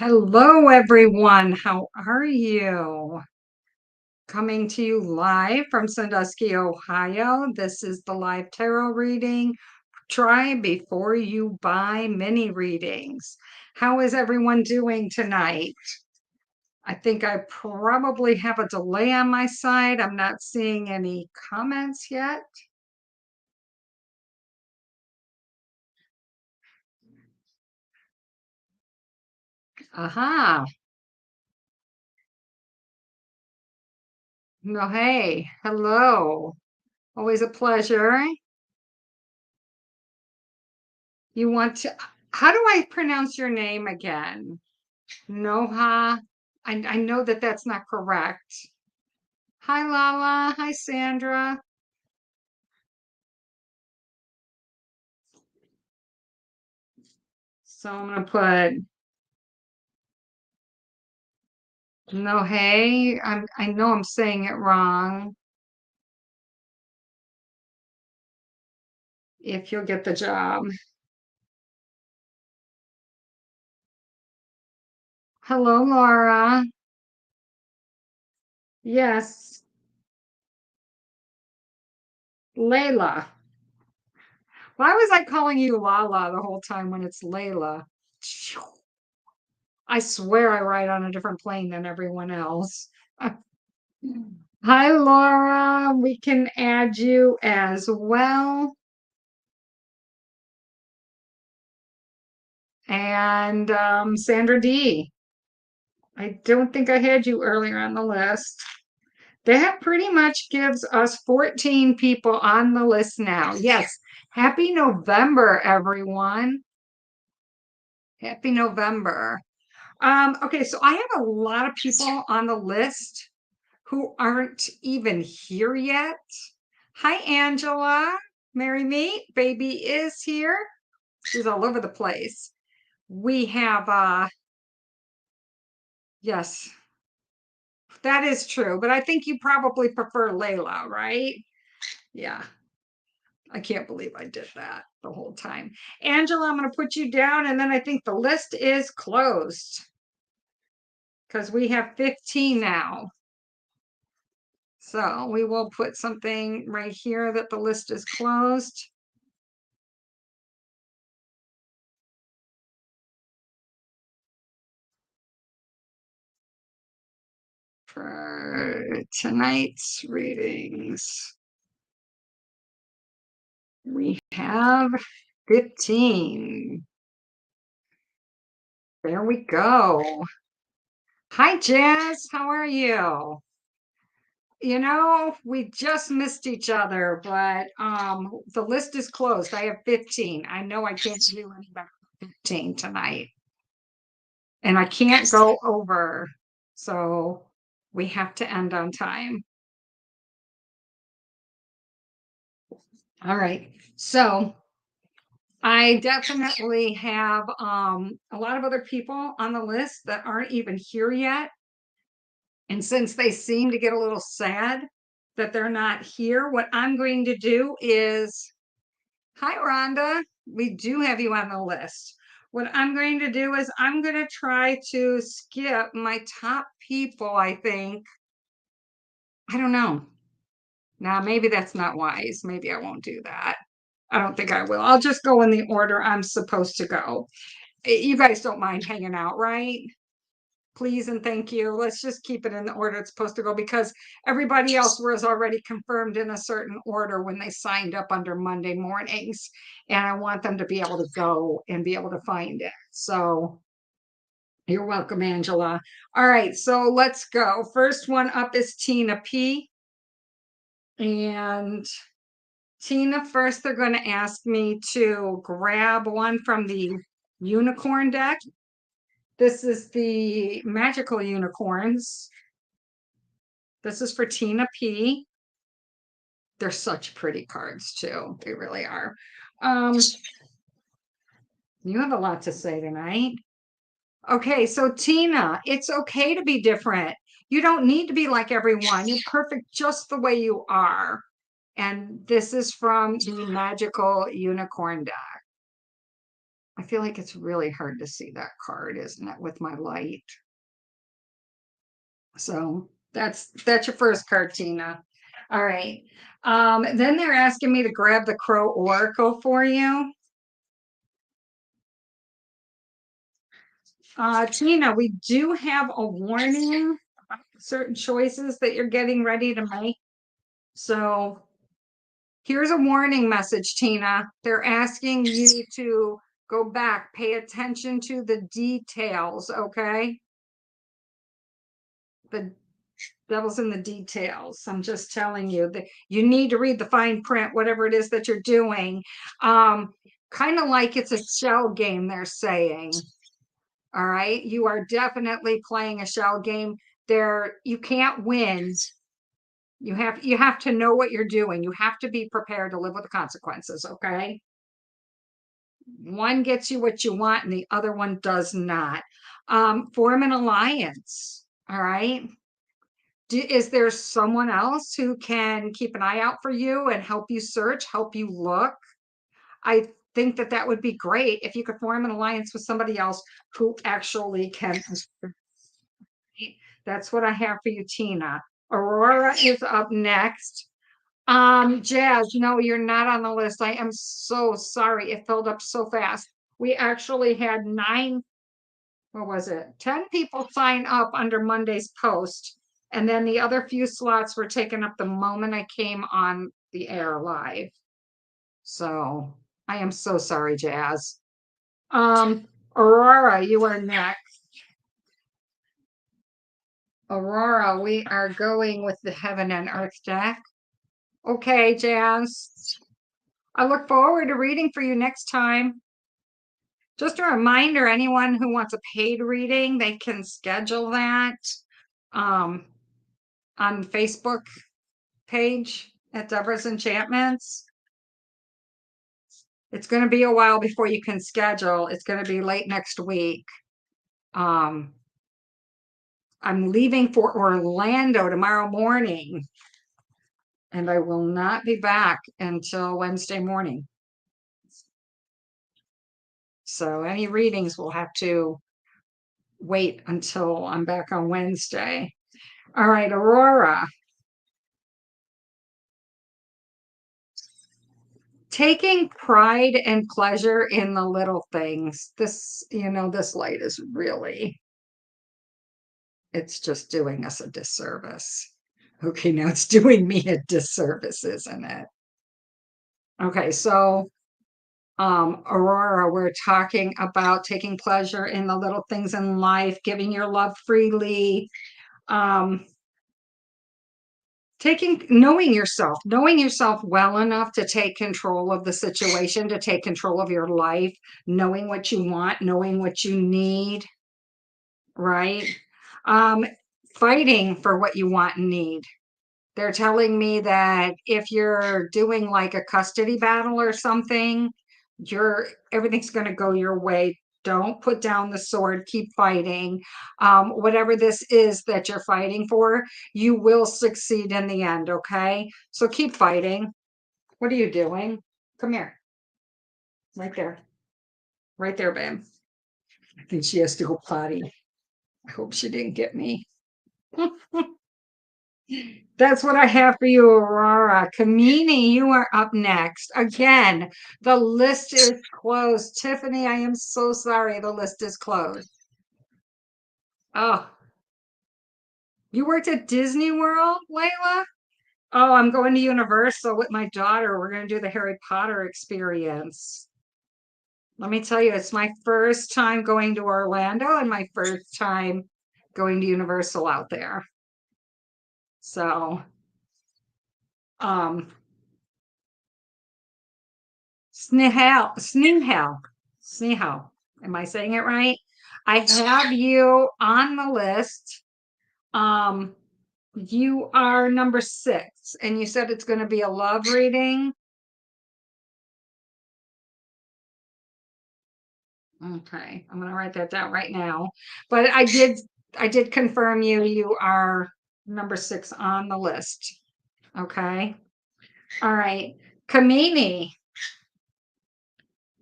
Hello, everyone. How are you? Coming to you live from Sandusky, Ohio. This is the live tarot reading. Try before you buy mini readings. How is everyone doing tonight? I think I probably have a delay on my side. I'm not seeing any comments yet. Aha. No, hey, hello. Always a pleasure. You want to, how do I pronounce your name again? Noha. I know that that's not correct. Hi, Lala. Hi, Sandra. So I'm gonna put no hey. I know I'm saying it wrong. If you'll get the job. Hello, Laura. Yes, Layla. Why was I calling you Lala the whole time when it's Layla? I swear I ride on a different plane than everyone else. Hi, Laura. We can add you as well. And Sandra D. I don't think I had you earlier on the list. That pretty much gives us 14 people on the list now. Yes. Happy November, everyone. Happy November. Okay, so I have a lot of people on the list who aren't even here yet. Hi, Angela. Mary Meet, baby is here. She's all over the place. We have yes, that is true, but I think you probably prefer Layla, right? Yeah, I can't believe I did that the whole time. Angela, I'm going to put you down, and then I think the list is closed because we have 15 now. So we will put something right here that the list is closed. For tonight's readings, we have 15. There we go. Hi, Jazz. How are you? We just missed each other, but the list is closed. I have 15. I know I can't do any better than 15 tonight. And I can't go over. So we have to end on time. All right. So I definitely have a lot of other people on the list that aren't even here yet. And since they seem to get a little sad that they're not here, what I'm going to do is, hi, Rhonda, we do have you on the list. What I'm going to do is I'm going to try to skip my top people, I think. I don't know. Now, maybe that's not wise. Maybe I won't do that. I don't think I will. I'll just go in the order I'm supposed to go. You guys don't mind hanging out, right? Please and thank you. Let's just keep it in the order it's supposed to go because everybody else was already confirmed in a certain order when they signed up under Monday mornings. And I want them to be able to go and be able to find it. So you're welcome, Angela. All right, so let's go. First one up is Tina P. And Tina, first they're going to ask me to grab one from the unicorn deck. This is the magical unicorns. This is for Tina P. They're such pretty cards too. They really are. You have a lot to say tonight. Okay, so Tina, it's okay to be different. You don't need to be like everyone. You're perfect just the way you are. And this is from the magical unicorn deck. I feel like it's really hard to see that card, isn't it, with my light? So that's your first card, Tina. All right. Then they're asking me to grab the Crow Oracle for you. Tina, we do have a warning about certain choices that you're getting ready to make. So here's a warning message, Tina. They're asking you to go back, pay attention to the details, okay? The devil's in the details. I'm just telling you that you need to read the fine print, whatever it is that you're doing. Kind of like it's a shell game, they're saying. All right. You are definitely playing a shell game. There, you can't win. You have to know what you're doing. You have to be prepared to live with the consequences, okay? One gets you what you want and the other one does not. Form an alliance. All right. Is there someone else who can keep an eye out for you and help you search, help you look? I think that that would be great if you could form an alliance with somebody else who actually can. That's what I have for you, Tina. Aurora is up next. Jazz, no, you're not on the list. I am so sorry. It filled up so fast. We actually had nine, what was it? 10 people sign up under Monday's post. And then the other few slots were taken up the moment I came on the air live. So I am so sorry, Jazz. Aurora, you are next. Aurora, we are going with the Heaven and Earth deck. Okay, Jazz. I look forward to reading for you next time. Just a reminder, anyone who wants a paid reading, they can schedule that on Facebook page at Deborah's Enchantments. It's going to be a while before you can schedule. It's going to be late next week. I'm leaving for Orlando tomorrow morning, and I will not be back until Wednesday morning. So any readings will have to wait until I'm back on Wednesday. All right, Aurora. Taking pride and pleasure in the little things. This light is really, it's just doing us a disservice. Okay, now it's doing me a disservice, isn't it? Okay, so Aurora, we're talking about taking pleasure in the little things in life, giving your love freely, knowing yourself well enough to take control of the situation, to take control of your life, knowing what you want, knowing what you need, right? Um, Fighting for what you want and need. They're telling me that if you're doing like a custody battle or something, everything's going to go your way. Don't put down the sword, keep fighting. Whatever this is that you're fighting for, you will succeed in the end, okay? So keep fighting. What are you doing? Come here. Right there. Right there, babe. I think she has to go potty. I hope she didn't get me. That's what I have for you, Aurora. Kamini, you are up next. Again, the list is closed. Tiffany, I am so sorry. The list is closed. Oh, you worked at Disney World, Layla? Oh, I'm going to Universal with my daughter. We're going to do the Harry Potter experience. Let me tell you, it's my first time going to Orlando and my first time going to Universal out there. So, Snehal. Am I saying it right? I have you on the list. You are number 6, and you said it's going to be a love reading. Okay, I'm going to write that down right now. But I did confirm you are number 6 on the list. Okay. All right. Kamini.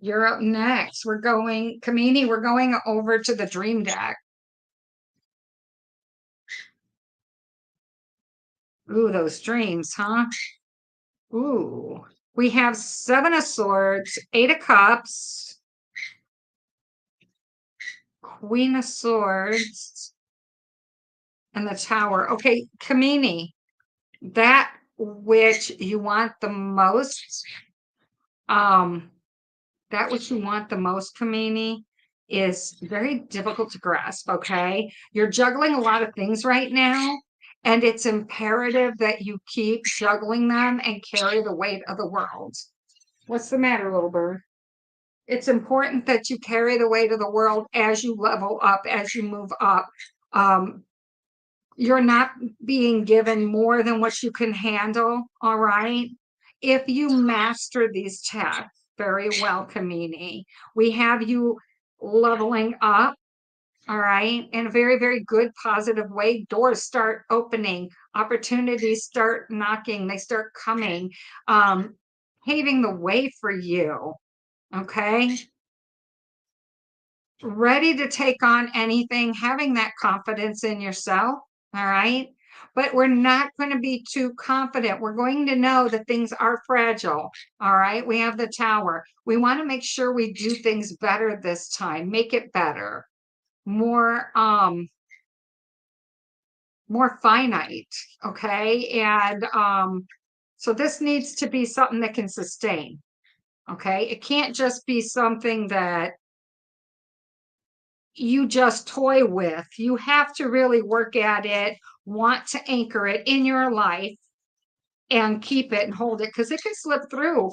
You're up next. We're going, Kamini, we're going over to the dream deck. Ooh, those dreams, huh? Ooh, we have Seven of Swords, Eight of Cups, Queen of Swords, and the Tower. Okay, Kamini, that which you want the most, um, that which you want the most, Kamini, is very difficult to grasp. Okay, you're juggling a lot of things right now, and it's imperative that you keep juggling them and carry the weight of the world. What's the matter, little bird? It's important that you carry the weight of the world as you level up, as you move up. Um, you're not being given more than what you can handle. All right. If you master these tasks very well, Kamini, we have you leveling up. All right. In a very, very good, positive way. Doors start opening, opportunities start knocking, they start coming, paving the way for you. Okay. Ready to take on anything, having that confidence in yourself. All right. But we're not going to be too confident. We're going to know that things are fragile. All right. We have the Tower. We want to make sure we do things better this time, make it better, more, more finite. Okay. And, so this needs to be something that can sustain. Okay. It can't just be something that you just toy with. You have to really work at it, want to anchor it in your life and keep it and hold it because it can slip through.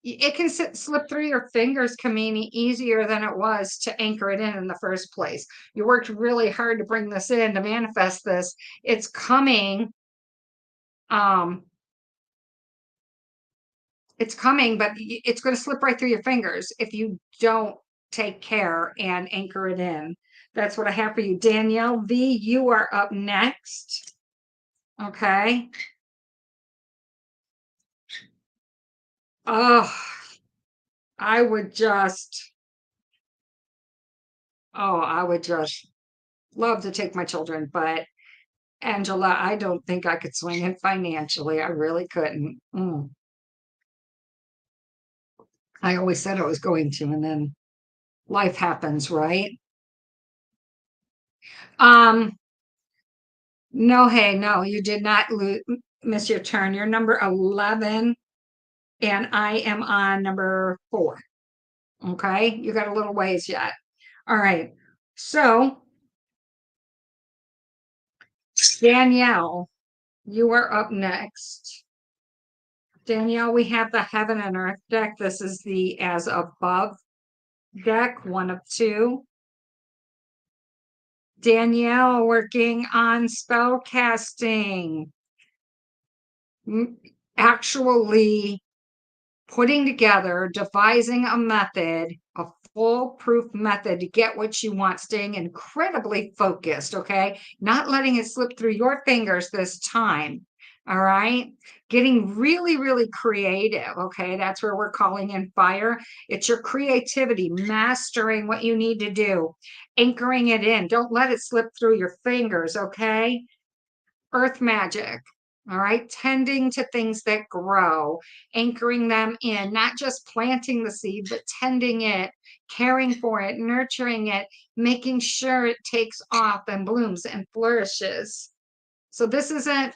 It can slip through your fingers, Kamini, easier than it was to anchor it in the first place. You worked really hard to bring this in, to manifest this. It's coming. Um, it's coming, but it's going to slip right through your fingers if you don't take care and anchor it in. That's what I have for you. Danielle V, you are up next. Okay. Oh, I would just, I would just love to take my children, but Angela, I don't think I could swing it financially. I really couldn't. I always said I was going to, and then life happens, right? Um, no, hey, no, you did not miss your turn. You're number 11, and I am on number 4. Okay, you got a little ways yet. All right. So, Danielle, you are up next. Danielle, we have the Heaven and Earth deck. This is the As Above deck, 1 of 2. Danielle working on spell casting, actually putting together, devising a method, a foolproof method to get what you want, staying incredibly focused, okay? Not letting it slip through your fingers this time, all right? Getting really, really creative, okay? That's where we're calling in fire. It's your creativity, mastering what you need to do, anchoring it in. Don't let it slip through your fingers, okay? Earth magic. All right. Tending to things that grow, anchoring them in, not just planting the seed, but tending it, caring for it, nurturing it, making sure it takes off and blooms and flourishes. So this isn't,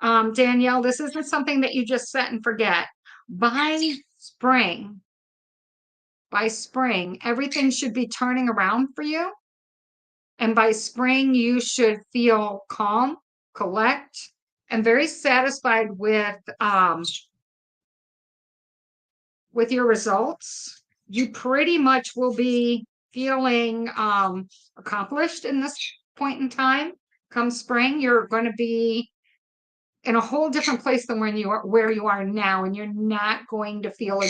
Danielle, this isn't something that you just set and forget. By spring, by spring, everything should be turning around for you. And by spring, you should feel calm, collect, and very satisfied with your results. You pretty much will be feeling accomplished in this point in time. Come spring, you're going to be in a whole different place than when you are where you are now, and you're not going to feel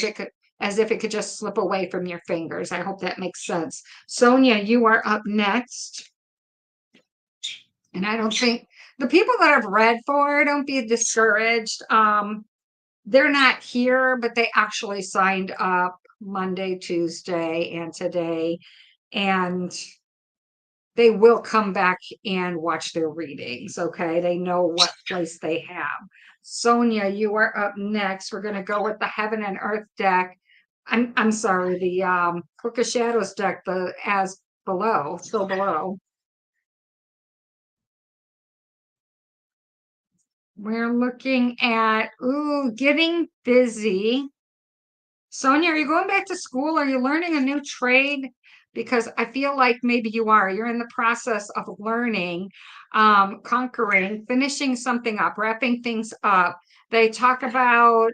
as if it could just slip away from your fingers. I hope that makes sense. Sonia, you are up next. And I don't think the people that I've read for, don't be discouraged. They're not here, but they actually signed up Monday, Tuesday, and today, and they will come back and watch their readings. Okay, they know what place they have. Sonia, you are up next. We're going to go with the Heaven and Earth deck. I'm sorry, the Book of Shadows deck, the as below, still below. We're looking at, ooh, getting busy. Sonia, are you going back to school? Are you learning a new trade? Because I feel like maybe you are. You're in the process of learning, conquering, finishing something up, wrapping things up. They talk about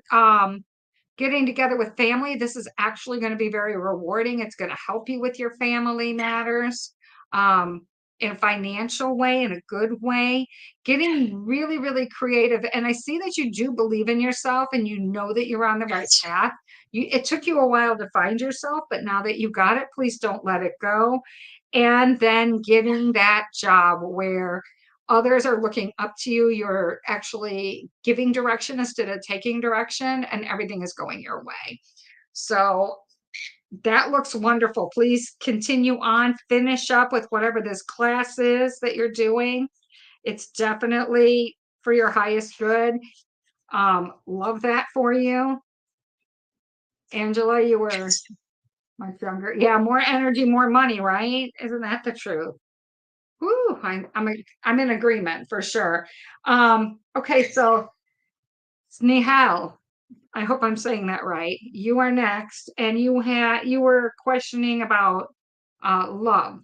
getting together with family. This is actually going to be very rewarding. It's going to help you with your family matters, um, in a financial way, in a good way, getting really, really creative. And I see that you do believe in yourself and you know that you're on the right path. It took you a while to find yourself, but now that you got it, please don't let it go. And then getting that job where others are looking up to you, you're actually giving direction instead of taking direction, and everything is going your way. So that looks wonderful. Please continue on, finish up with whatever this class is that you're doing. It's definitely for your highest good. Love that for you. Angela, you were much younger. Yeah, more energy, more money, right? Isn't that the truth? Woo, I'm in agreement for sure. Okay, so Snehal, I hope I'm saying that right. You are next, and you were questioning about love.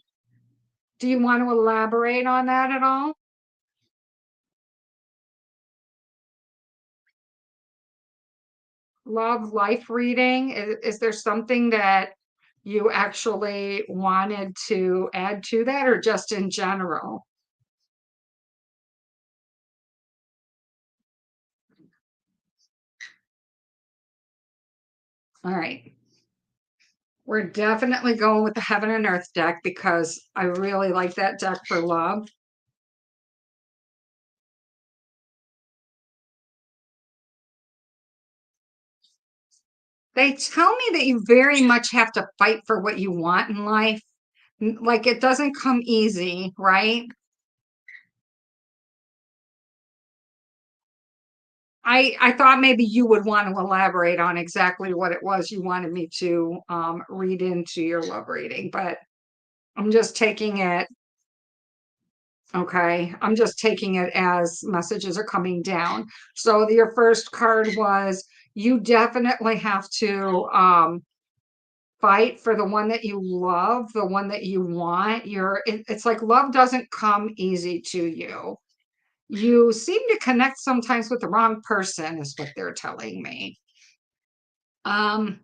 Do you want to elaborate on that at all? Love life reading. Is there something that you actually wanted to add to that, or just in general? All right. We're definitely going with the Heaven and Earth deck because I really like that deck for love. They tell me that you very much have to fight for what you want in life. Like it doesn't come easy, right? I thought maybe you would want to elaborate on exactly what it was you wanted me to read into your love reading, but I'm just taking it. Okay, I'm just taking it as messages are coming down. So your first card was you definitely have to fight for the one that you love, the one that you want. It's like love doesn't come easy to you. You seem to connect sometimes with the wrong person, is what they're telling me. Um,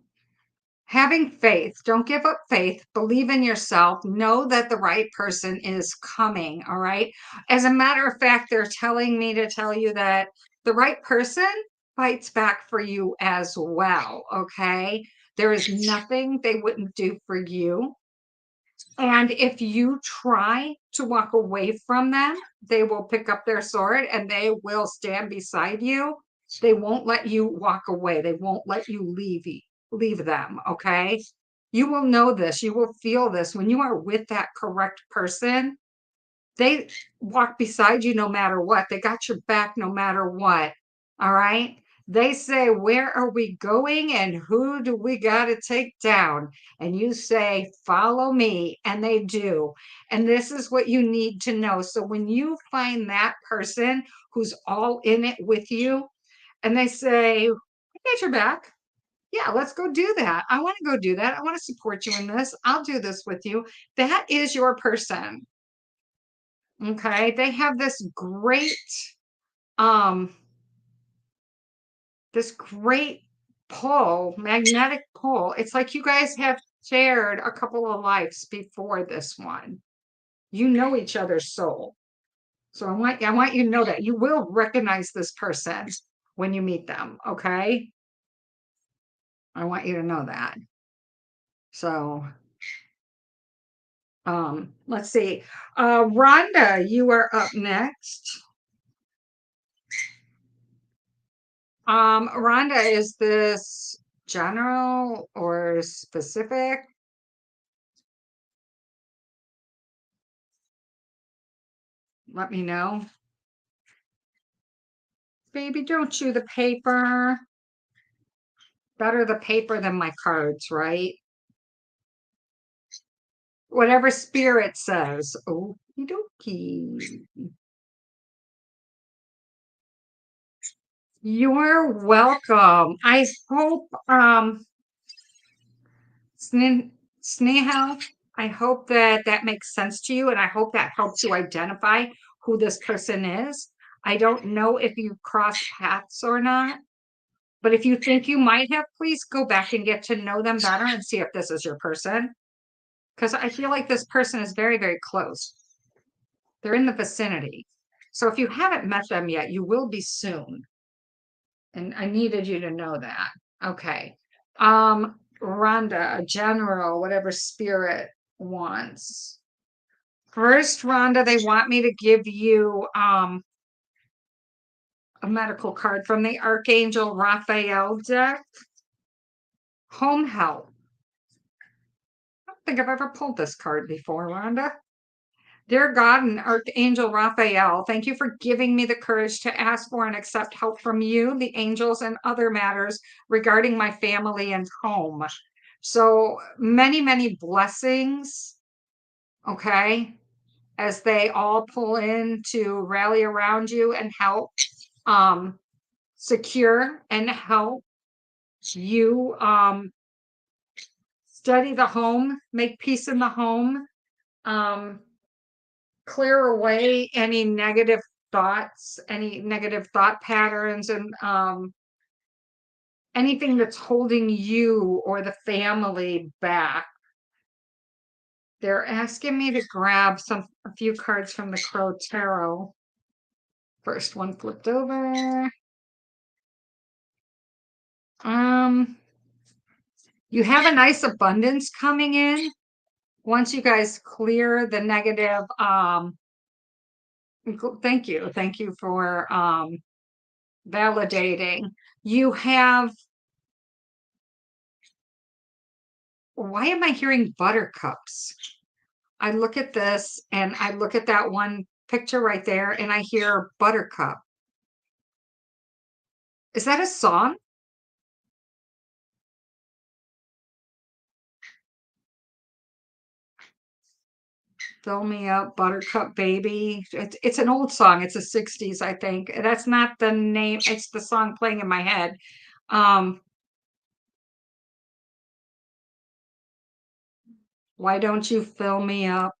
Having faith, don't give up faith, believe in yourself, know that the right person is coming. All right. As a matter of fact, they're telling me to tell you that the right person fights back for you as well. Okay. There is nothing they wouldn't do for you. And if you try to walk away from them, they will pick up their sword and they will stand beside you. They won't let you walk away. They won't let you leave them, okay? You will know this. You will feel this when you are with that correct person. They walk beside you no matter what. They got your back no matter what. All right. They say, where are we going and who do we got to take down? And you say, follow me. And they do. And this is what you need to know. So when you find that person who's all in it with you and they say, I got your back. Yeah, let's go do that. I want to go do that. I want to support you in this. I'll do this with you. That is your person. Okay, they have um this great pull, magnetic pull. It's like you guys have shared a couple of lives before this one. You know each other's soul. So I want you to know that you will recognize this person when you meet them, okay? I want you to know that. So, let's see. Rhonda, you are up next. Rhonda is this general or specific? Let me know. Baby, don't chew the paper. Better the paper than my cards, right? Whatever spirit says. Okie dokie. You're welcome. I hope, Sneha, I hope that that makes sense to you, and I hope that helps you identify who this person is. I don't know if you've crossed paths or not, but if you think you might have, please go back and get to know them better and see if this is your person. Because I feel like this person is very, very close. They're in the vicinity. So if you haven't met them yet, you will be soon. And I needed you to know that. Okay. Rhonda, a general, whatever spirit wants. First, Rhonda, they want me to give you a medical card from the Archangel Raphael deck. Home health. I don't think I've ever pulled this card before, Rhonda. Dear God and Archangel Raphael, thank you for giving me the courage to ask for and accept help from you, the angels, and other matters regarding my family and home. So many, many blessings, okay, as they all pull in to rally around you and help secure and help you study the home, make peace in the home, clear away any negative thoughts, any negative thought patterns, and anything that's holding you or the family back. They're asking me to grab a few cards from the Crow Tarot. First one flipped over. You have a nice abundance coming in once you guys clear the negative. Thank you for validating. You have, why am I hearing buttercups? I look at this and I look at that one picture right there and I hear buttercup. Is that a song? Fill me up, buttercup baby. It's an old song. It's a 60s, I think. That's not the name. It's the song playing in my head. Why don't you fill me up,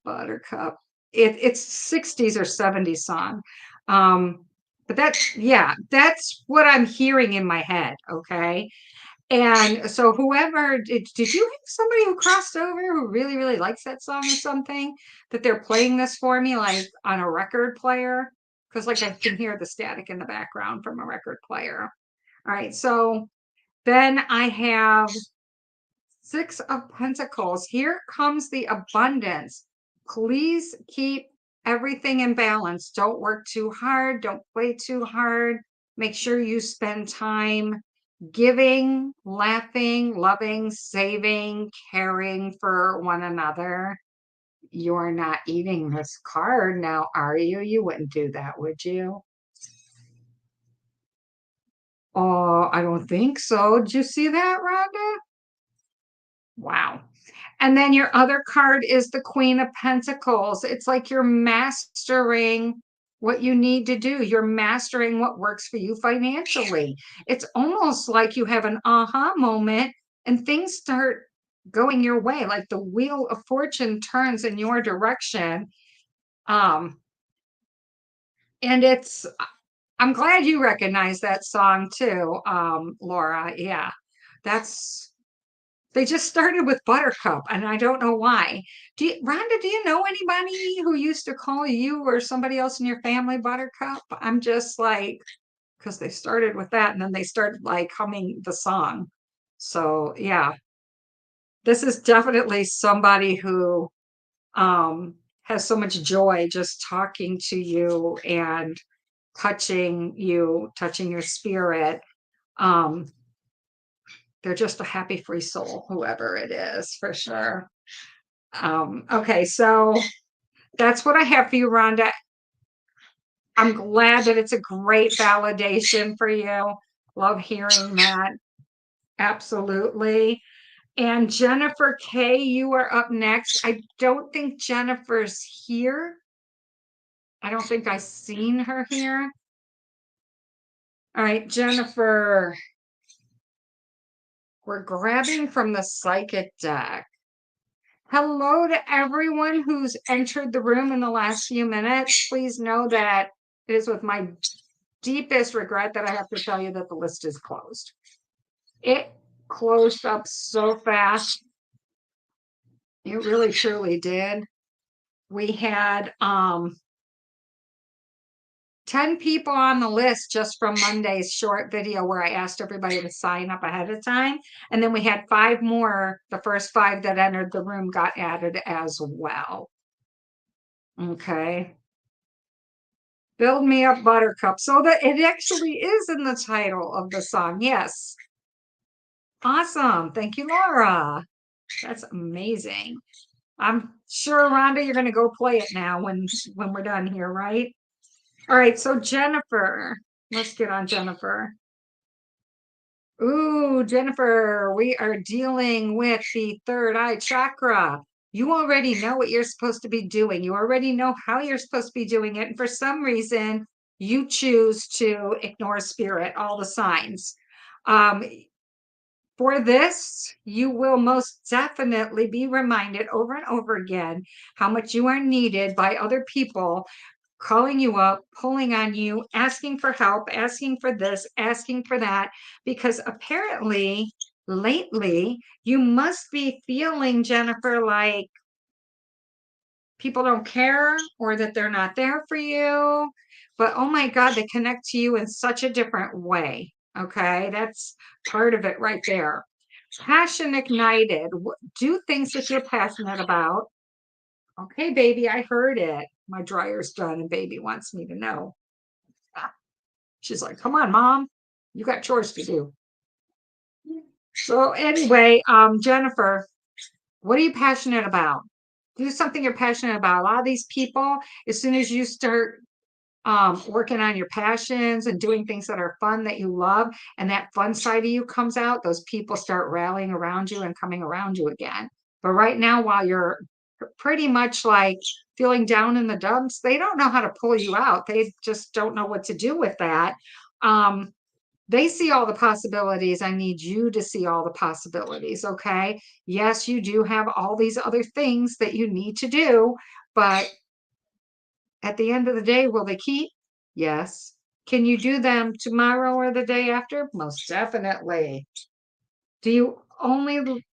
buttercup? It's 60s or 70s song. But that's what I'm hearing in my head. Okay. And so whoever did you have somebody who crossed over who really, really likes that song or something that they're playing this for me like on a record player? Because like I can hear the static in the background from a record player. All right, so then I have Six of Pentacles. Here comes the abundance. Please keep everything in balance. Don't work too hard. Don't play too hard. Make sure you spend time giving, laughing, loving, saving, caring for one another. You're not eating this card now, are you? You wouldn't do that, would you? Oh, I don't think so. Did you see that, Rhonda? Wow. And then your other card is the Queen of Pentacles. It's like you're mastering what you need to do. You're mastering what works for you financially. It's almost like you have an aha moment and things start going your way, like the wheel of fortune turns in your direction. Um, and I'm glad you recognize that song too, Laura. Yeah, that's they just started with Buttercup, and I don't know why. Rhonda, do you know anybody who used to call you or somebody else in your family Buttercup? I'm just like, because they started with that, and then they started like humming the song. So yeah, this is definitely somebody who has so much joy just talking to you and touching your spirit. Um, They're just a happy free soul, whoever it is, for sure. Okay, so that's what I have for you, Rhonda. I'm glad that it's a great validation for you. Love hearing that. Absolutely. And Jennifer K, you are up next. I don't think Jennifer's here. I don't think I've seen her here. All right, Jennifer, we're grabbing from the psychic deck. Hello to everyone who's entered the room in the last few minutes. Please know that it is with my deepest regret that I have to tell you that the list is closed. It closed up so fast. It really truly did. We had 10 people on the list just from Monday's short video where I asked everybody to sign up ahead of time. And then we had 5 more. The first 5 that entered the room got added as well. Okay. Build Me Up Buttercup. So that it actually is in the title of the song. Yes. Awesome. Thank you, Laura. That's amazing. I'm sure, Rhonda, you're going to go play it now when we're done here, right? All right, so Jennifer, let's get on Jennifer. Ooh, Jennifer, we are dealing with the third eye chakra. You already know what you're supposed to be doing. You already know how you're supposed to be doing it. And for some reason, you choose to ignore spirit, all the signs. For this, you will most definitely be reminded over and over again how much you are needed by other people, calling you up, pulling on you, asking for help, asking for this, asking for that, because apparently lately you must be feeling, Jennifer, like people don't care or that they're not there for you. But oh my God, they connect to you in such a different way. Okay, that's part of it right there. Passion ignited. Do things that you're passionate about. Okay, baby, I heard it. My dryer's done and baby wants me to know. She's like, come on, mom, you got chores to do. So anyway, Jennifer, what are you passionate about? Do something you're passionate about. A lot of these people, as soon as you start working on your passions and doing things that are fun that you love, and that fun side of you comes out, those people start rallying around you and coming around you again. But right now, while you're pretty much like feeling down in the dumps, they don't know how to pull you out. They just don't know what to do with that. They see all the possibilities. I need you to see all the possibilities. Okay. Yes, you do have all these other things that you need to do, but at the end of the day, will they keep? Yes. Can you do them tomorrow or the day after? Most definitely. Do you only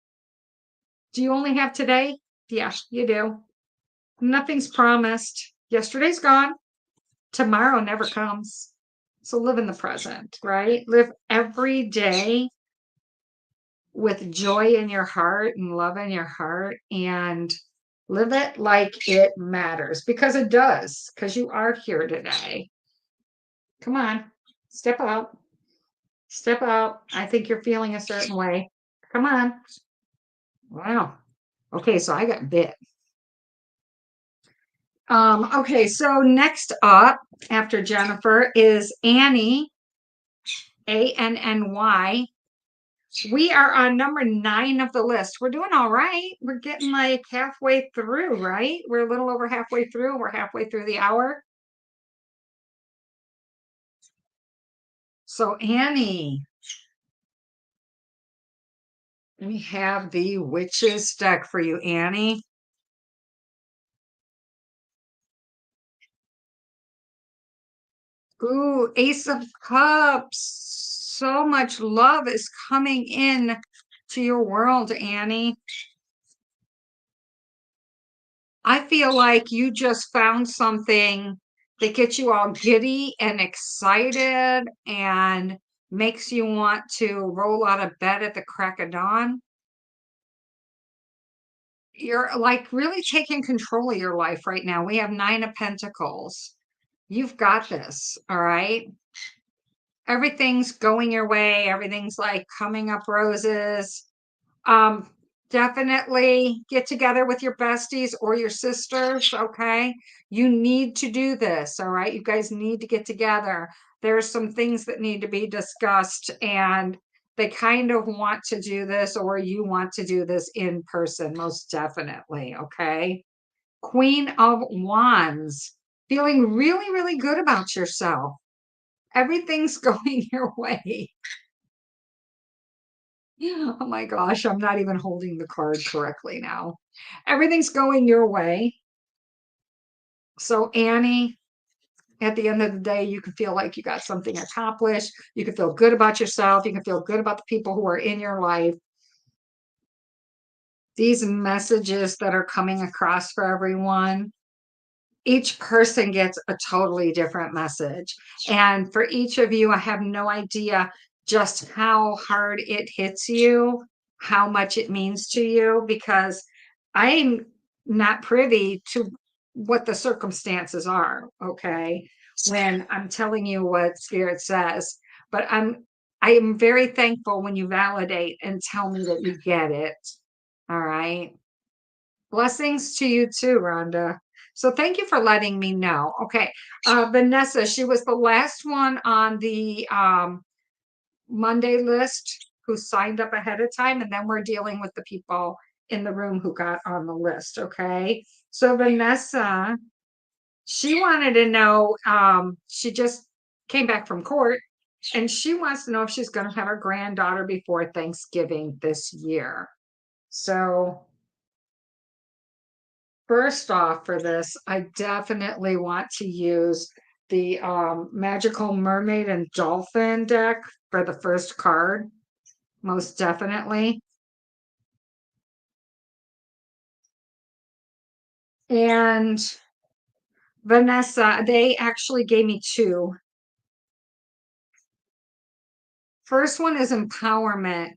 have today? Yeah, you do. Nothing's promised. Yesterday's gone. Tomorrow never comes. So live in the present, right? Live every day with joy in your heart and love in your heart, and live it like it matters, because it does, because you are here today. Come on, step out. Step out. I think you're feeling a certain way. Come on. Wow. Okay, so I got bit. Okay, so next up after Jennifer is Annie, Anny. We are on number 9 of the list. We're doing all right. We're getting like halfway through, right? We're a little over halfway through. We're halfway through the hour. So Annie, we have the witch's deck for you, Annie. Ooh, Ace of Cups. So much love is coming in to your world, Annie. I feel like you just found something that gets you all giddy and excited and makes you want to roll out of bed at the crack of dawn. You're like really taking control of your life right now. We have 9 of Pentacles. You've got this, all right? everything's going your way, everything's like coming up roses. Um, Definitely get together with your besties or your sisters, okay? You need to do this, all right? You guys need to get together. There's some things that need to be discussed, and they kind of want to do this, or you want to do this in person, most definitely, okay? Queen of Wands, feeling really, really good about yourself. Everything's going your way. Oh my gosh, I'm not even holding the card correctly now. Everything's going your way. So, Annie, at the end of the day, you can feel like you got something accomplished. You can feel good about yourself. You can feel good about the people who are in your life. These messages that are coming across for everyone, each person gets a totally different message. And for each of you, I have no idea just how hard it hits you, how much it means to you, because I'm not privy to what the circumstances are, okay, when I'm telling you what Spirit says. But I am very thankful when you validate and tell me that you get it. All right. Blessings to you too, Rhonda. So thank you for letting me know. Okay. Vanessa, she was the last one on the Monday list who signed up ahead of time, and then we're dealing with the people in the room who got on the list. Okay. So Vanessa, she wanted to know, she just came back from court and she wants to know if she's going to have her granddaughter before Thanksgiving this year. So first off, for this, I definitely want to use the Magical Mermaid and Dolphin deck for the first card, most definitely. And Vanessa, they actually gave me two. First one is empowerment.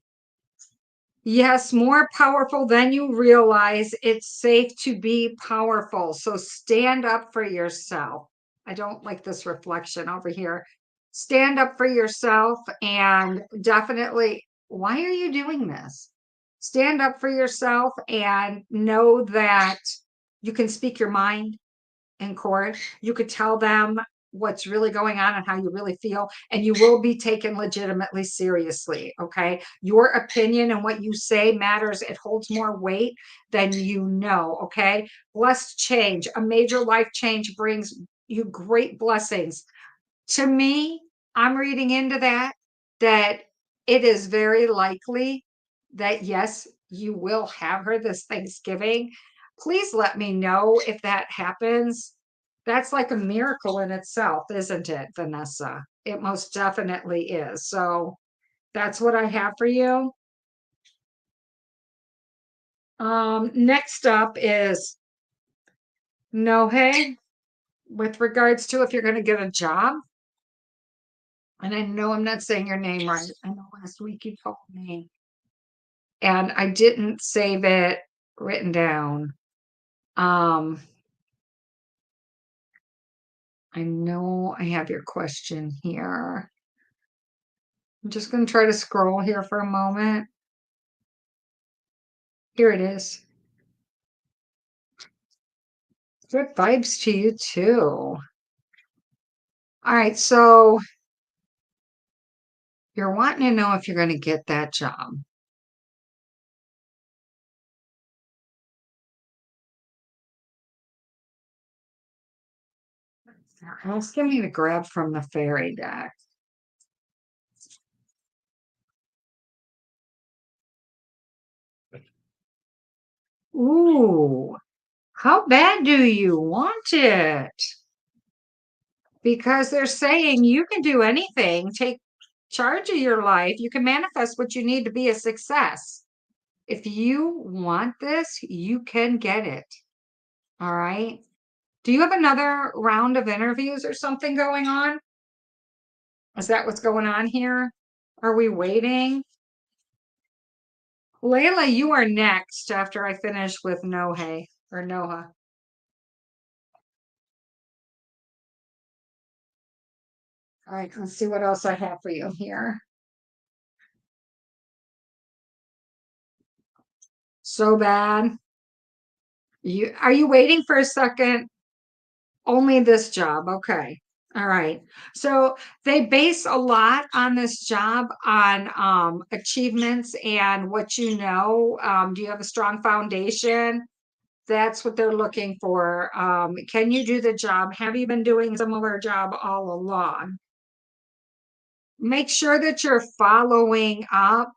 Yes, more powerful than you realize. It's safe to be powerful. So stand up for yourself. I don't like this reflection over here. Stand up for yourself and definitely, why are you doing this? Stand up for yourself and know that you can speak your mind in court. You could tell them what's really going on and how you really feel, and you will be taken legitimately seriously. Okay. Your opinion and what you say matters. It holds more weight than you know. Okay. Blessed change, a major life change brings you great blessings. To me, I'm reading into that it is very likely that yes, you will have her this Thanksgiving. Please let me know if that happens. That's like a miracle in itself, isn't it, Vanessa? It most definitely is. So that's what I have for you. Next up is Nohe with regards to if you're going to get a job. And I know I'm not saying your name right. I know last week you told me, and I didn't save it written down. I know I have your question here. I'm just going to try to scroll here for a moment. Here it is. Good vibes to you too. All right, so you're wanting to know if you're going to get that job. They're asking me to grab from the fairy deck. Ooh, how bad do you want it? Because they're saying you can do anything, take charge of your life. You can manifest what you need to be a success. If you want this, you can get it. All right. Do you have another round of interviews or something going on? Is that what's going on here? Are we waiting? Layla, you are next after I finish with Nohe or Noah. All right, let's see what else I have for you here. So bad. Are you waiting for a second? Only this job. Okay. All right. So they base a lot on this job on achievements and what you know. Do you have a strong foundation? That's what they're looking for. Can you do the job? Have you been doing a similar job all along? Make sure that you're following up.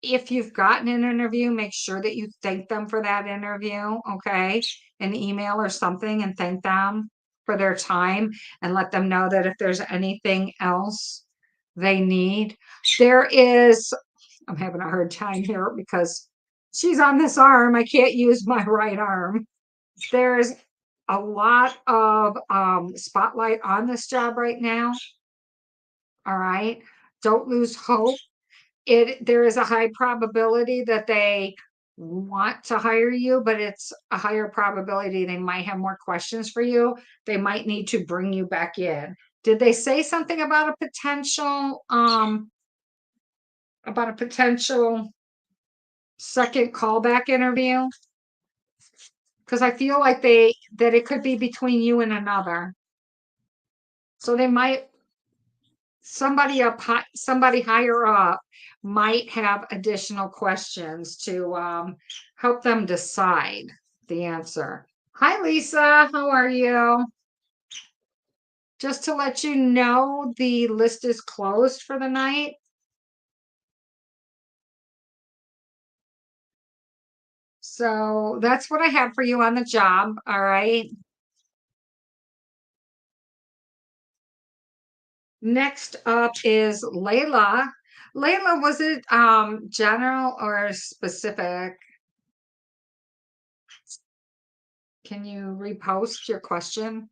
If you've gotten an interview, make sure that you thank them for that interview, okay? An email or something and thank them for their time and let them know that if there's anything else they need. There is, I'm having a hard time here because she's on this arm. I can't use my right arm. There's a lot of spotlight on this job right now. All right. Don't lose hope. There is a high probability that they want to hire you, but it's a higher probability they might have more questions for you. They might need to bring you back in. Did they say something about a potential second callback interview? Because I feel like that it could be between you and another. So they might somebody higher up might have additional questions to help them decide the answer. Hi, Lisa. How are you? Just to let you know, the list is closed for the night. So that's what I have for you on the job. All right. Next up is Layla. Layla, was it general or specific? Can you repost your question?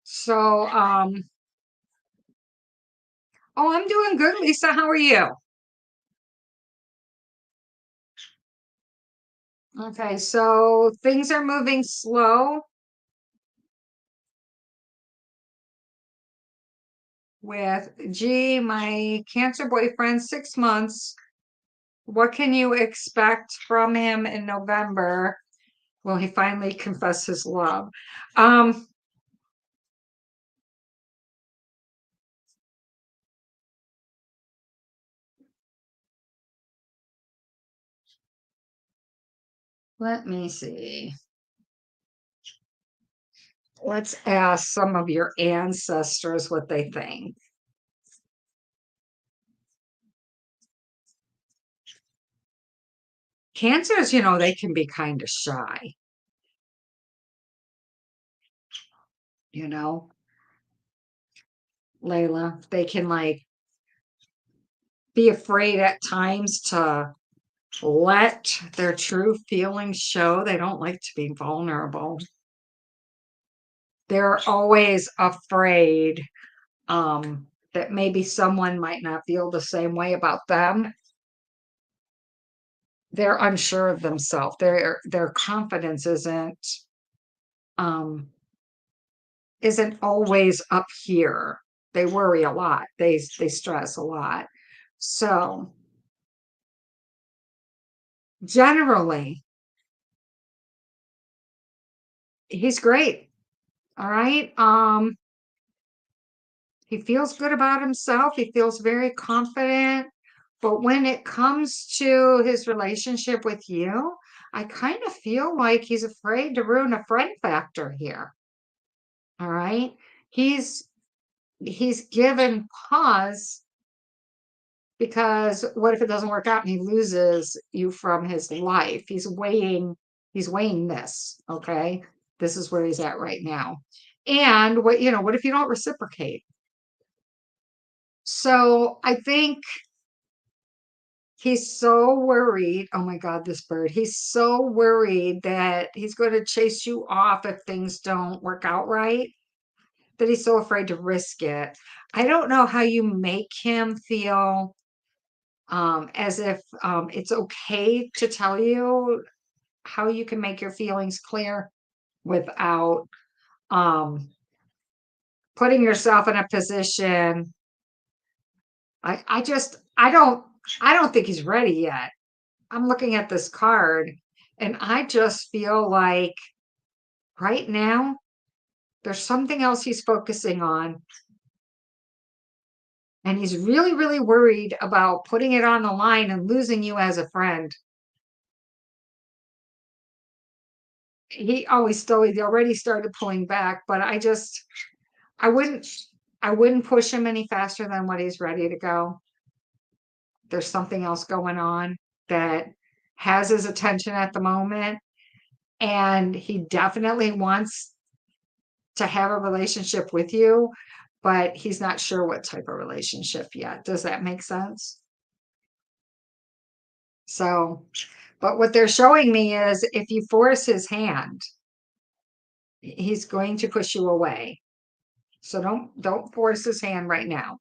So, oh, I'm doing good, Lisa. How are you? Okay, so things are moving slow with G, my cancer boyfriend, 6 months. What can you expect from him in November? Will he finally confess his love? Um, let me see. Let's ask some of your ancestors what they think. Cancers, they can be kind of shy, you know, Layla. They can like be afraid at times to let their true feelings show. They don't like to be vulnerable. They're always afraid that maybe someone might not feel the same way about them. They're unsure of themselves. Their confidence um isn't always up here. They worry a lot. They stress a lot. So generally, he's great. All right. He feels good about himself. He feels very confident. But when it comes to his relationship with you, I kind of feel like he's afraid to ruin a friend factor here. All right. He's he's given pause because what if it doesn't work out and he loses you from his life? He's weighing this. Okay. This is where he's at right now. And what if you don't reciprocate? So I think he's so worried. Oh my God, this bird. He's so worried that he's going to chase you off if things don't work out right, that he's so afraid to risk it. I don't know how you make him feel as if it's okay to tell you how you can make your feelings clear without um putting yourself in a position. I don't think he's ready yet. I'm looking at this card and I just feel like right now there's something else he's focusing on, and he's really, really worried about putting it on the line and losing you as a friend. He already started pulling back, but I wouldn't, I wouldn't push him any faster than what he's ready to go. There's something else going on that has his attention at the moment, and he definitely wants to have a relationship with you, but he's not sure what type of relationship yet. Does that make sense? So, but what they're showing me is if you force his hand, he's going to push you away. So don't force his hand right now.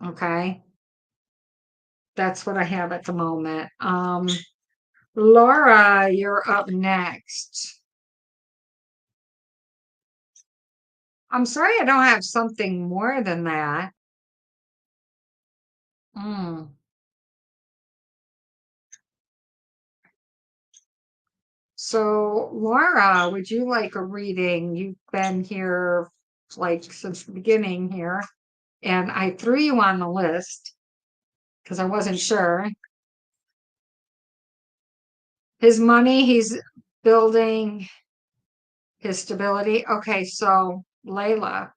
Okay? That's what I have at the moment. Laura, you're up next. I'm sorry I don't have something more than that. Mm. So, Laura, would you like a reading? You've been here like since the beginning here, and I threw you on the list because I wasn't sure. His money, he's building his stability. Okay, so Layla,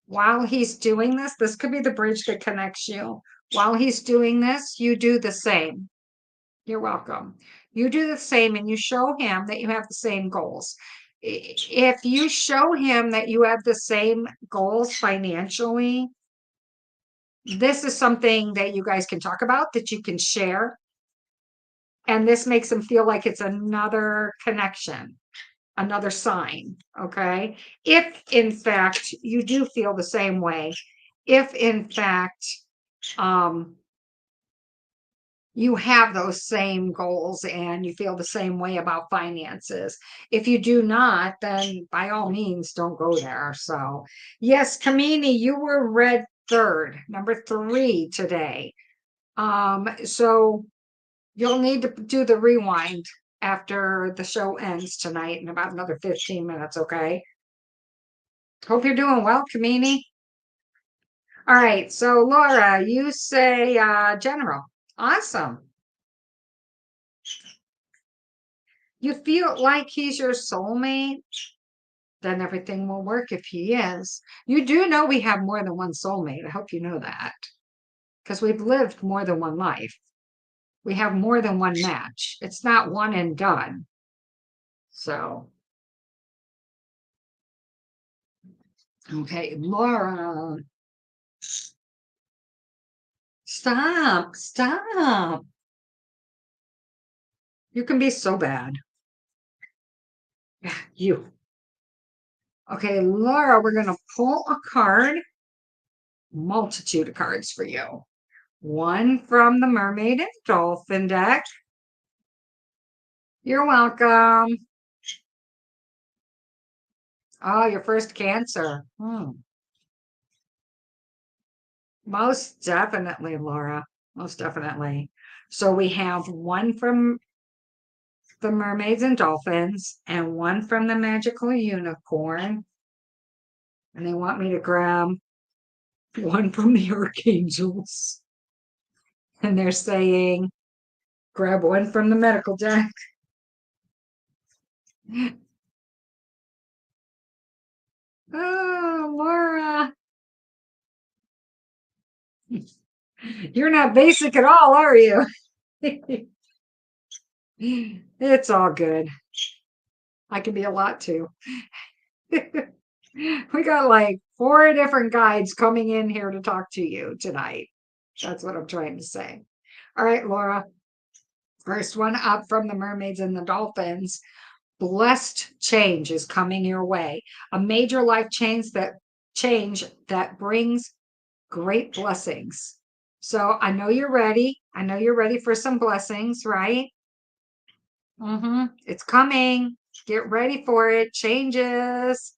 while he's doing this, this could be the bridge that connects you. While he's doing this, you do the same. You're welcome. You do the same and you show him that you have the same goals. If you show him that you have the same goals financially, this is something that you guys can talk about, that you can share. And this makes him feel like it's another connection, another sign. Okay. If in fact you do feel the same way, if in fact, um, you have those same goals and you feel the same way about finances. If you do not, then by all means, don't go there. So, yes, Kamini, you were read third, number 3 today. So you'll need to do the rewind after the show ends tonight in about another 15 minutes, okay? Hope you're doing well, Kamini. All right, so Laura, you say general. Awesome. You feel like he's your soulmate, then everything will work if he is. You do know we have more than one soulmate. I hope you know that because we've lived more than one life. We have more than one match. It's not one and done. So, okay, Laura, stop. You can be so bad. Yeah, you. Okay, Laura, we're going to pull a card, multitude of cards for you. One from the Mermaid and Dolphin deck. You're welcome. Oh, your first Cancer. Most definitely, Laura. Most definitely. So we have one from the Mermaids and Dolphins and one from the Magical Unicorn. And they want me to grab one from the Archangels. And they're saying, grab one from the medical deck. Oh, Laura. You're not basic at all, are you? It's all good. I can be a lot too. We got like 4 different guides coming in here to talk to you tonight. That's what I'm trying to say. All right, Laura. First one up from the Mermaids and the Dolphins. Blessed change is coming your way. A major life change that brings great blessings. So I know you're ready. I know you're ready for some blessings, right? It's coming. Get ready for it. Changes.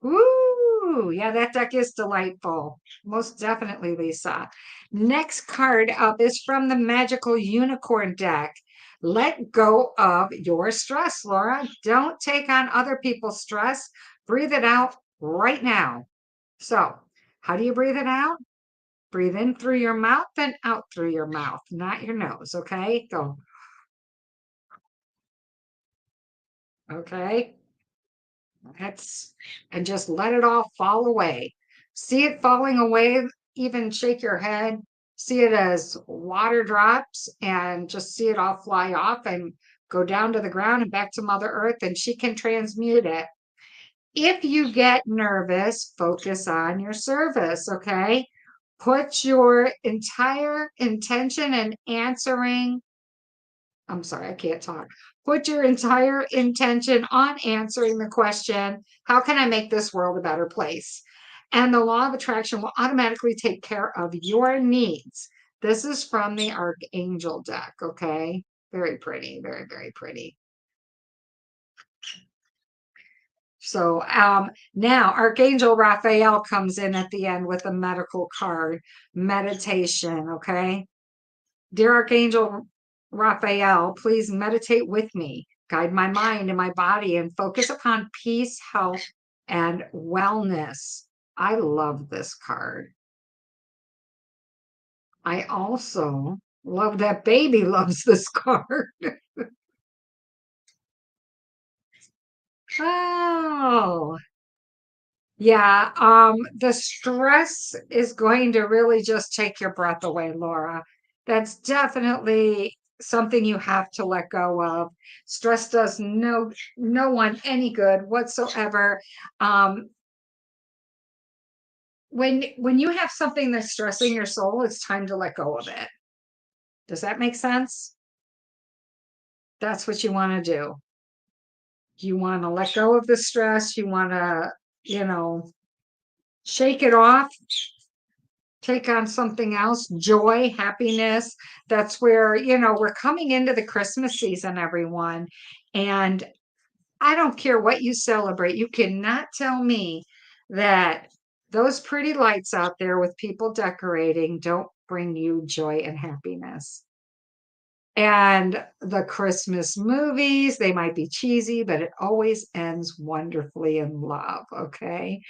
Woo! Yeah, that deck is delightful. Most definitely, Lisa. Next card up is from the Magical Unicorn deck. Let go of your stress, Laura. Don't take on other people's stress. Breathe it out right now. So, how do you breathe it out? Breathe in through your mouth and out through your mouth, not your nose. Okay, go. Okay. That's and just let it all fall away. See it falling away, even shake your head, see it as water drops and just see it all fly off and go down to the ground and back to Mother Earth, and she can transmute it. If you get nervous, focus on your service, okay? Put your entire intention in answering I'm sorry, I can't talk. Put your entire intention on answering the question, how can I make this world a better place? And the law of attraction will automatically take care of your needs. This is from the Archangel deck, okay? Very pretty, very, very pretty. So now Archangel Raphael comes in at the end with a medical card, meditation, okay? Dear Archangel Raphael, please meditate with me, guide my mind and my body, and focus upon peace, health, and wellness. I love this card. I also love that baby loves this card. Oh, yeah. The stress is going to really just take your breath away, Laura. That's definitely something you have to let go of. Stress does no one any good whatsoever. Um, when you have something that's stressing your soul, it's time to let go of it. Does that make sense? That's what you want to do. You want to let go of the stress. You want to, you know, shake it off, take on something else, joy, happiness. That's where, we're coming into the Christmas season, everyone. And I don't care what you celebrate. You cannot tell me that those pretty lights out there with people decorating don't bring you joy and happiness. And the Christmas movies, they might be cheesy, but it always ends wonderfully in love. Okay.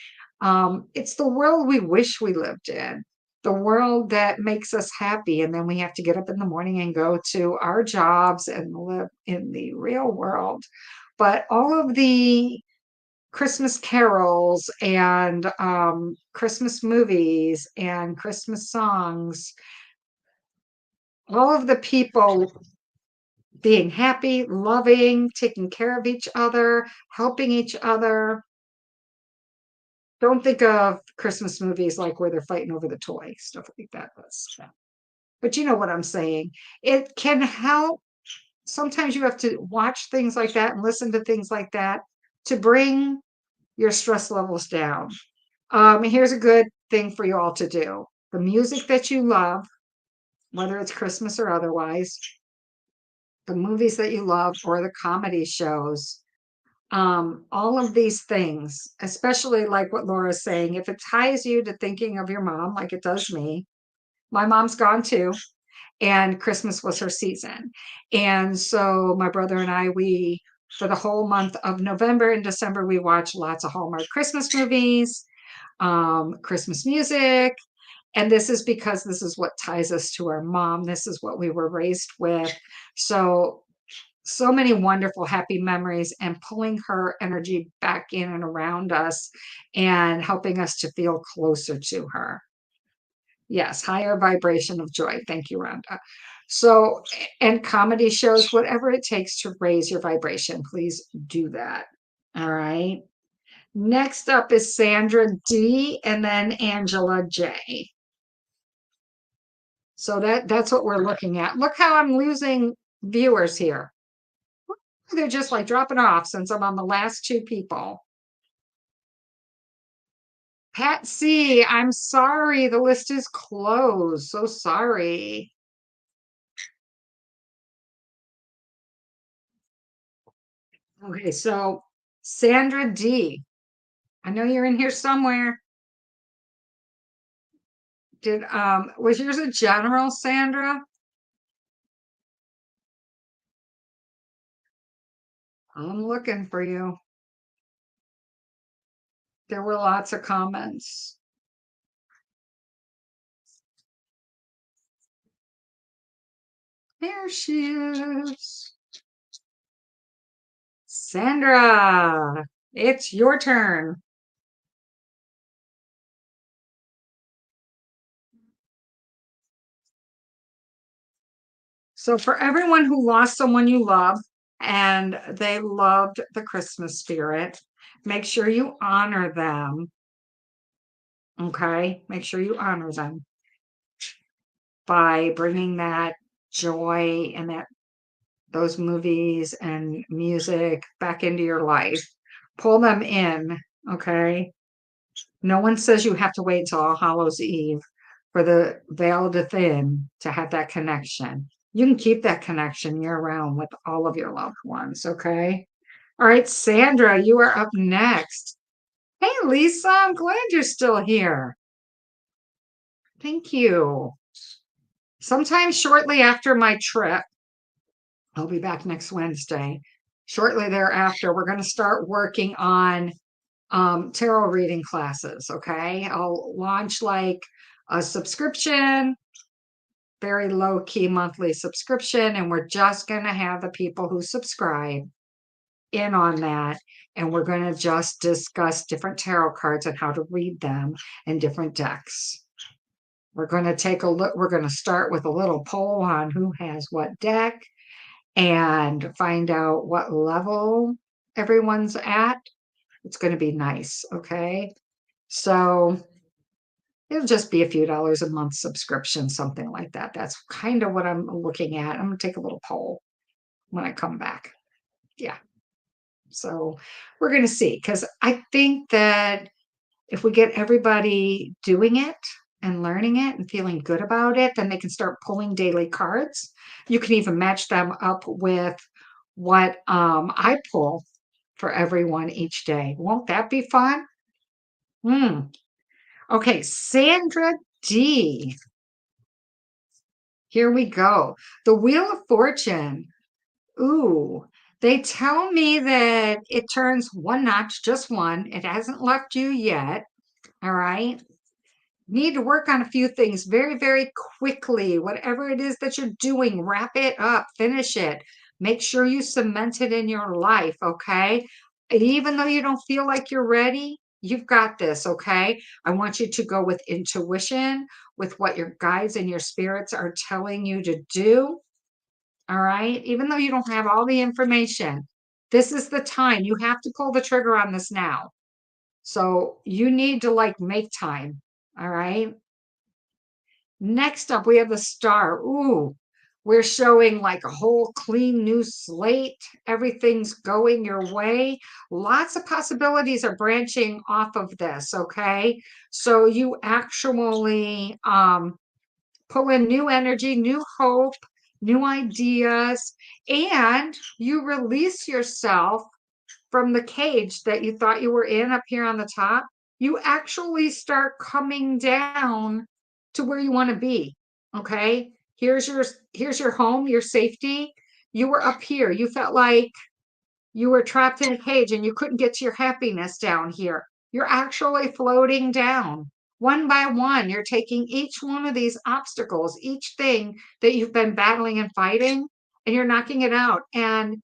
It's the world we wish we lived in, the world that makes us happy. And then we have to get up in the morning and go to our jobs and live in the real world. But all of the Christmas carols and Christmas movies and Christmas songs, all of the people being happy, loving, taking care of each other, helping each other. Don't think of Christmas movies like where they're fighting over the toy, stuff like that. But you know what I'm saying. It can help. Sometimes you have to watch things like that and listen to things like that to bring your stress levels down. Here's a good thing for you all to do. The music that you love, whether it's Christmas or otherwise, the movies that you love or the comedy shows, all of these things, especially like what Laura's saying, if it ties you to thinking of your mom, like it does me, my mom's gone too, and Christmas was her season. And so my brother and I, for the whole month of November and December, we watched lots of Hallmark Christmas movies, Christmas music. And this is because this is what ties us to our mom. This is what we were raised with. So many wonderful happy memories and pulling her energy back in and around us and helping us to feel closer to her. Yes, higher vibration of joy. Thank you, Rhonda. So, and comedy shows, whatever it takes to raise your vibration, please do that. All right. Next up is Sandra D and then Angela J. So that's what we're looking at. Look how I'm losing viewers here. They're just like dropping off since I'm on the last two people. Pat C, I'm sorry. The list is closed. So sorry. Okay, so Sandra D. I know you're in here somewhere. Did was yours a general, Sandra? I'm looking for you. There were lots of comments. There she is. Sandra, it's your turn. So, for everyone who lost someone you love and they loved the Christmas spirit, make sure you honor them. Okay. Make sure you honor them by bringing that joy and those movies and music back into your life. Pull them in. Okay. No one says you have to wait till All Hallows Eve for the 𝕯𝖊𝖛𝖗 to have that connection. You can keep that connection year round with all of your loved ones, okay? All right, Sandra, you are up next. Hey, Lisa, I'm glad you're still here. Thank you. Sometime shortly after my trip, I'll be back next Wednesday. Shortly thereafter, we're going to start working on tarot reading classes, okay? I'll launch like a subscription, very low key monthly subscription, and we're just going to have the people who subscribe in on that. And we're going to just discuss different tarot cards and how to read them in different decks. We're going to take a look, we're going to start with a little poll on who has what deck and find out what level everyone's at. It's going to be nice, okay? So it'll just be a few dollars a month subscription, something like that. That's kind of what I'm looking at. I'm going to take a little poll when I come back. Yeah. So we're going to see, because I think that if we get everybody doing it and learning it and feeling good about it, then they can start pulling daily cards. You can even match them up with what I pull for everyone each day. Won't that be fun? Hmm. Okay, Sandra D. Here we go. The Wheel of Fortune. Ooh, they tell me that it turns one notch, just one. It hasn't left you yet. All right. Need to work on a few things very, very quickly. Whatever it is that you're doing, wrap it up, finish it. Make sure you cement it in your life. Okay. And even though you don't feel like you're ready, you've got this. Okay. I want you to go with intuition, with what your guides and your spirits are telling you to do. All right. Even though you don't have all the information, this is the time. You have to pull the trigger on this now. So you need to like make time. All right. Next up, we have the star. Ooh, we're showing like a whole clean new slate. Everything's going your way. Lots of possibilities are branching off of this. Okay. So you actually pull in new energy, new hope, new ideas, and you release yourself from the cage that you thought you were in up here on the top. You actually start coming down to where you want to be. Okay. Here's your home, your safety. You were up here. You felt like you were trapped in a cage and you couldn't get to your happiness down here. You're actually floating down one by one. You're taking each one of these obstacles, each thing that you've been battling and fighting, and you're knocking it out. And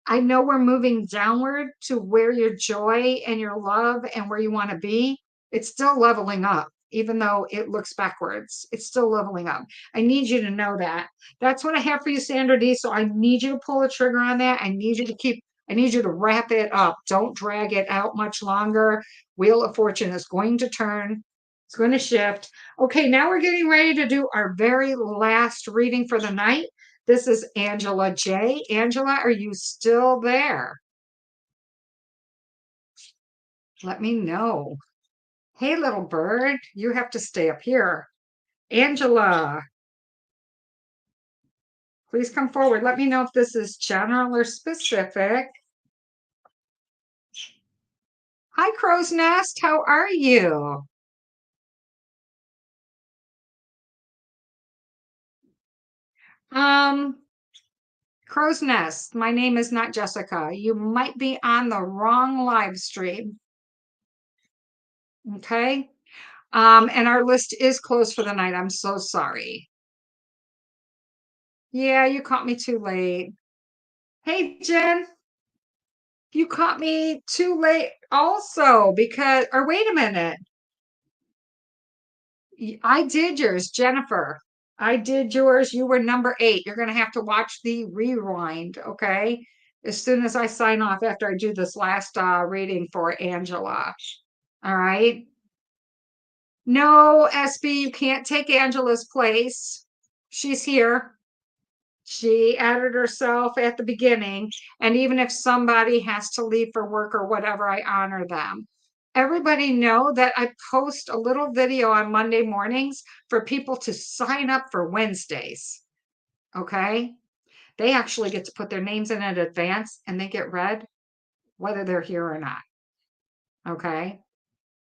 I know we're moving downward to where your joy and your love and where you want to be. It's still leveling up, even though it looks backwards. It's still leveling up. I need you to know that. That's what I have for you, Sandra D. So I need you to pull the trigger on that. I need you to wrap it up. Don't drag it out much longer. Wheel of Fortune is going to turn. It's going to shift. Okay, now we're getting ready to do our very last reading for the night. This is Angela J. Angela, are you still there? Let me know. Hey, little bird, you have to stay up here. Angela, please come forward. Let me know if this is general or specific. Hi, Crow's Nest. How are you? Um, Crow's Nest. My name is not Jessica. You might be on the wrong live stream. Okay. And our list is closed for the night. I'm so sorry. Yeah, you caught me too late. Hey, Jen, you caught me too late also because, or wait a minute. I did yours, Jennifer. I did yours. You were number 8. You're going to have to watch the rewind, okay? As soon as I sign off after I do this last reading for Angela. All right. No, SB, you can't take Angela's place. She's here. She added herself at the beginning. And even if somebody has to leave for work or whatever, I honor them. Everybody know that I post a little video on Monday mornings for people to sign up for Wednesdays. Okay. They actually get to put their names in advance and they get read whether they're here or not. Okay.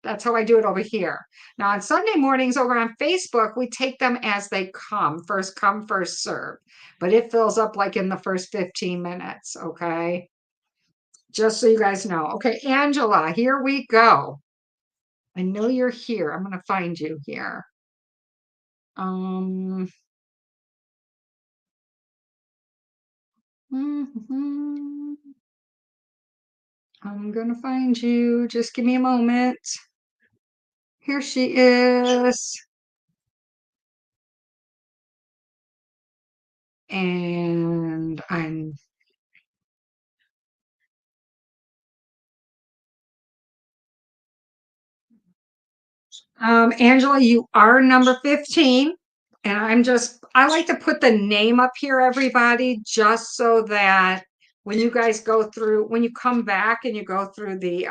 That's how I do it over here. Now, on Sunday mornings over on Facebook, we take them as they come, first serve. But it fills up like in the first 15 minutes. Okay. Just so you guys know. Okay, Angela, here we go. I know you're here. I'm going to find you here. Um, mhm. I'm going to find you. Just give me a moment. Here she is. And Angela, you are number 15. And I like to put the name up here, everybody, just so that when you guys go through, when you come back and you go through the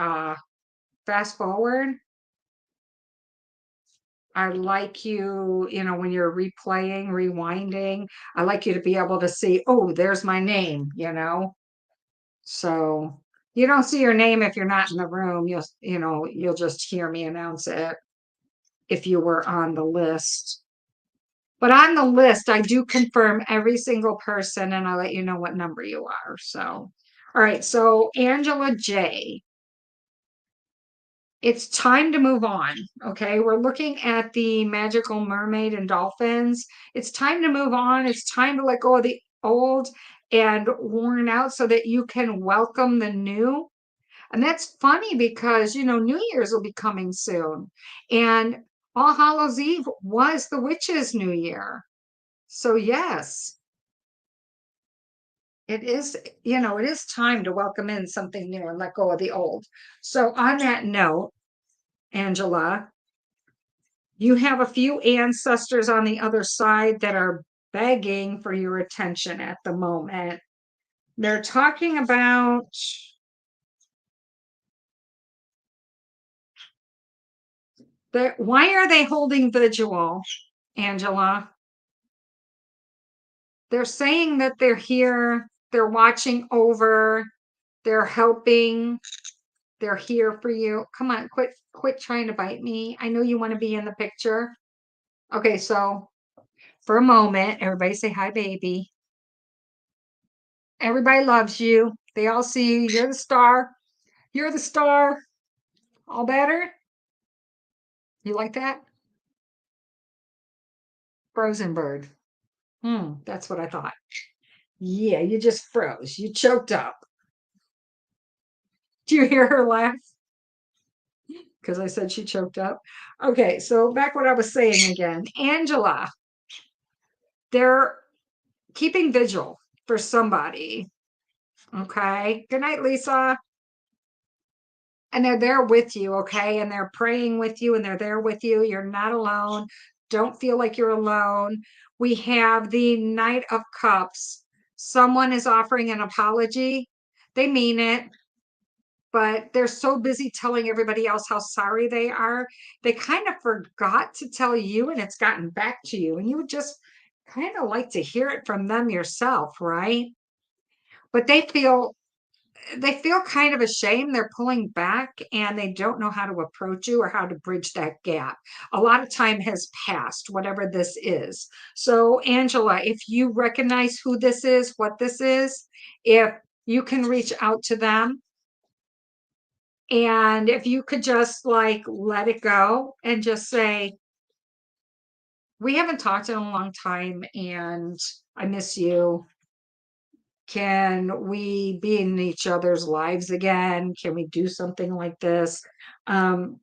fast forward, I like you, when you're replaying, rewinding, I like you to be able to see, oh, there's my name. So you don't see your name if you're not in the room. You'll just hear me announce it if you were on the list. But on the list, I do confirm every single person and I let you know what number you are. So, all right. So, Angela J, it's time to move on. Okay. We're looking at the magical mermaid and dolphins. It's time to move on. It's time to let go of the old and worn out so that you can welcome the new. And that's funny because, New Year's will be coming soon. And All Hallows Eve was the witches' New Year. So, yes, it is time to welcome in something new and let go of the old. So, on that note, Angela, you have a few ancestors on the other side that are begging for your attention at the moment. They're talking about why are they holding vigil, Angela? They're saying that they're here, they're watching over, they're helping, they're here for you. Come on, quit trying to bite me. I know you want to be in the picture. Okay, so for a moment, everybody say hi, baby. Everybody loves you. They all see you. You're the star. You're the star. All better? You like that? Frozen bird. That's what I thought. Yeah, you just froze. You choked up. Do you hear her laugh? Because I said she choked up. Okay, so back what I was saying again. Angela, they're keeping vigil for somebody. Okay. Good night, Lisa. And they're there with you. Okay. And they're praying with you and they're there with you. You're not alone. Don't feel like you're alone. We have the Knight of Cups. Someone is offering an apology. They mean it, but they're so busy telling everybody else how sorry they are. They kind of forgot to tell you, and it's gotten back to you. And you would just kind of like to hear it from them yourself, right? But they feel they feel kind of ashamed. They're pulling back and they don't know how to approach you or how to bridge that gap. A lot of time has passed, whatever this is. So, Angela, if you recognize who this is, what this is, if you can reach out to them and if you could just like let it go and just say, we haven't talked in a long time and I miss you. Can we be in each other's lives again? Can we do something like this? Um,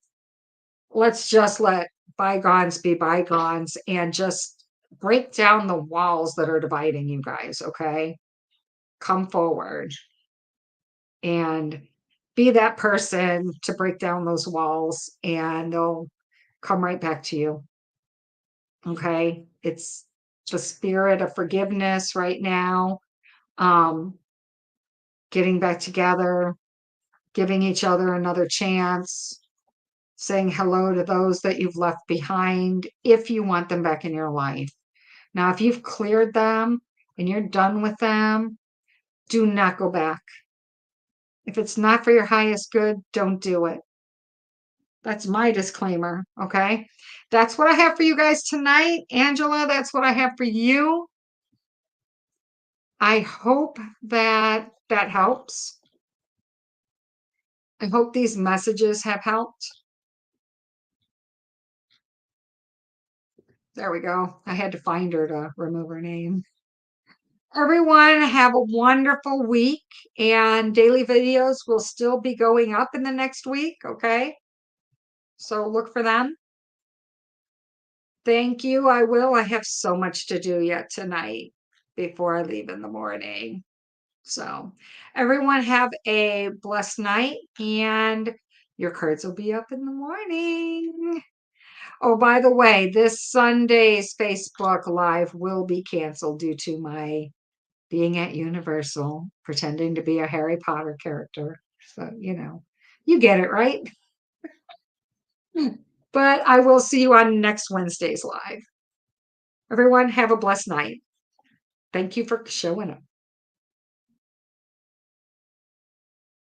let's just let bygones be bygones and just break down the walls that are dividing you guys, okay? Come forward and be that person to break down those walls and they'll come right back to you, okay? It's the spirit of forgiveness right now. Um, getting back together, giving each other another chance, saying hello to those that you've left behind if you want them back in your life. Now, if you've cleared them and you're done with them, do not go back. If it's not for your highest good, don't do it. That's my disclaimer, okay? That's what I have for you guys tonight. Angela, that's what I have for you. I hope that that helps. I hope these messages have helped. There we go. I had to find her to remove her name. Everyone have a wonderful week and daily videos will still be going up in the next week, okay? So look for them. Thank you. I will. I have so much to do yet tonight before I leave in the morning. So everyone have a blessed night and your cards will be up in the morning. Oh, by the way, this Sunday's Facebook Live will be canceled due to my being at Universal, pretending to be a Harry Potter character. So, you get it, right? But I will see you on next Wednesday's live. Everyone, have a blessed night. Thank you for showing up.